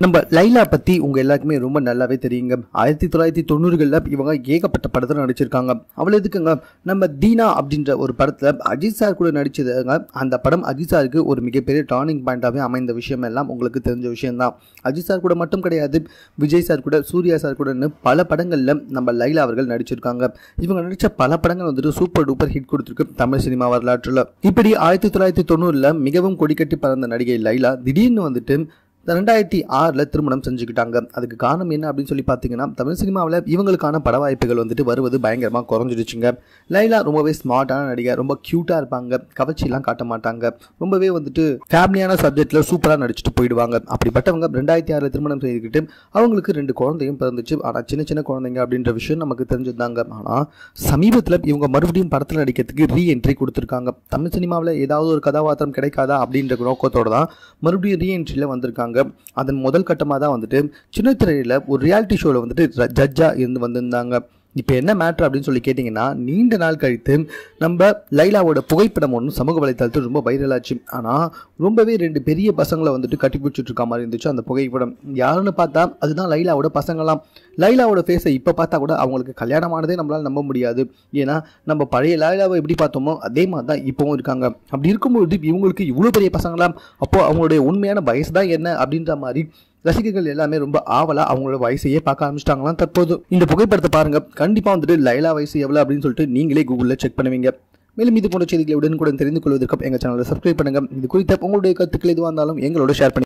நம்ம லைலா பத்தி உங்க எல்லாருக்குமே ரொம்ப நல்லாவே தெரியுங்க. 1990களில் இவங்க ஏகப்பட்ட படத்தில் நடிச்சிருக்காங்க. அவள் எதுக்குங்க நம்ம தீனா அப்படின்ற ஒரு படத்துல அஜித் சார் கூட நடிச்சதுங்க. அந்த படம் அஜித் சாருக்கு ஒரு மிகப்பெரிய டர்னிங் பாயிண்டாகவே அமைந்த விஷயம் எல்லாம் உங்களுக்கு தெரிஞ்ச விஷயம்தான். அஜித் சார் கூட மட்டும் கிடையாது, விஜய் சார் கூட, சூர்யா சார் கூடன்னு பல படங்கள்ல நம்ம லைலா அவர்கள் நடிச்சிருக்காங்க. இவங்க நடிச்ச பல படங்கள் வந்துட்டு சூப்பர் டூப்பர் ஹிட் கொடுத்துருக்கு தமிழ் சினிமா வரலாற்றுல. இப்படி 1990ல் மிகவும் கொடிக்கட்டி பறந்த நடிகை லைலா திடீர்னு வந்துட்டு 2006 திருமணம் செஞ்சுக்கிட்டாங்க. அதுக்கு காரணம் என்ன அப்படின்னு சொல்லி பார்த்தீங்கன்னா, தமிழ் சினிமாவில் இவங்களுக்கான பட வாய்ப்புகள் வந்துட்டு வருவது பயங்கரமாக குறைஞ்சிடுச்சுங்க. லைலா ரொம்பவே ஸ்மார்ட்டான நடிகை, ரொம்ப க்யூட்டாக இருப்பாங்க, கவர்ச்சியெல்லாம் காட்ட மாட்டாங்க, ரொம்பவே வந்துட்டு ஃபேமிலியான சப்ஜெக்டில் சூப்பராக நடிச்சுட்டு போயிடுவாங்க. அப்படிப்பட்டவங்க 2006 திருமணம் செய்துக்கிட்டு அவங்களுக்கு 2 குழந்தையும் பிறந்துச்சு. ஆனால் சின்ன சின்ன குழந்தைங்க அப்படின்ற விஷயம் நமக்கு தெரிஞ்சதுதாங்க. ஆனால் சமீபத்தில் இவங்க மறுபடியும் படத்தில் நடிக்கிறதுக்கு ரீஎன்ட்ரி கொடுத்துருக்காங்க. தமிழ் சினிமாவில் ஏதாவது ஒரு கதாபாத்திரம் கிடைக்காதா அப்படின்ற நோக்கத்தோடு தான் மறுபடியும் ரீஎன்ட்ரியில் வந்திருக்காங்க. அதன் முதல் கட்டமாக தான் வந்துட்டு சின்ன திரையில் ஒரு ரியாலிட்டி ஷோவில் வந்துட்டு ஜட்ஜாக இருந்து வந்திருந்தாங்க. இப்போ என்ன மேட்ரு அப்படின்னு சொல்லி கேட்டிங்கன்னா, நீண்ட நாள் கழித்து நம்ம லைலாவோட புகைப்படம் ஒன்று சமூக வலைத்தளத்தில் ரொம்ப வைரல் ஆச்சு. ஆனால் ரொம்பவே 2 பெரிய பசங்களை வந்துட்டு கட்டி பிடிச்சிட்டு இருக்க மாதிரி இருந்துச்சு அந்த புகைப்படம். யாருன்னு பார்த்தா அதுதான் லைலாவோட பசங்களாம். லைலாவோட ஃபேஸை இப்போ பார்த்தா கூட அவங்களுக்கு கல்யாணமானதே நம்மளால் நம்ப முடியாது. ஏன்னா நம்ம பழைய லைலாவை எப்படி பார்த்தோமோ அதே மாதிரி தான் இப்போவும் இருக்காங்க. அப்படி இருக்கும்போது இவங்களுக்கு இவ்வளோ பெரிய பசங்களாம், அப்போது அவங்களுடைய உண்மையான வயசு தான் என்ன அப்படின்ற மாதிரி ரசிகர்கள் எல்லாமே ரொம்ப ஆவலா அவங்களோட வயசையே பார்க்க ஆரம்பிச்சிட்டாங்களாம். தற்போது இந்த புகைப்படத்தை பாருங்க, கண்டிப்பா வந்துட்டு லைலா வயசு எவ்வளவு அப்படின்னு சொல்லிட்டு நீங்களே கூகுள்ல செக் பண்ணுவீங்க. மேலும் இது போன்ற செய்திகளை உடனுக்குடன் தெரிந்து கொள்வதற்கு எங்க சேனலை சப்ஸ்கிரைப் பண்ணுங்க. இது குறித்த உங்களுடைய கருத்துக்கள் எதுவாக இருந்தாலும் எங்களோட ஷேர் பண்ணுங்க.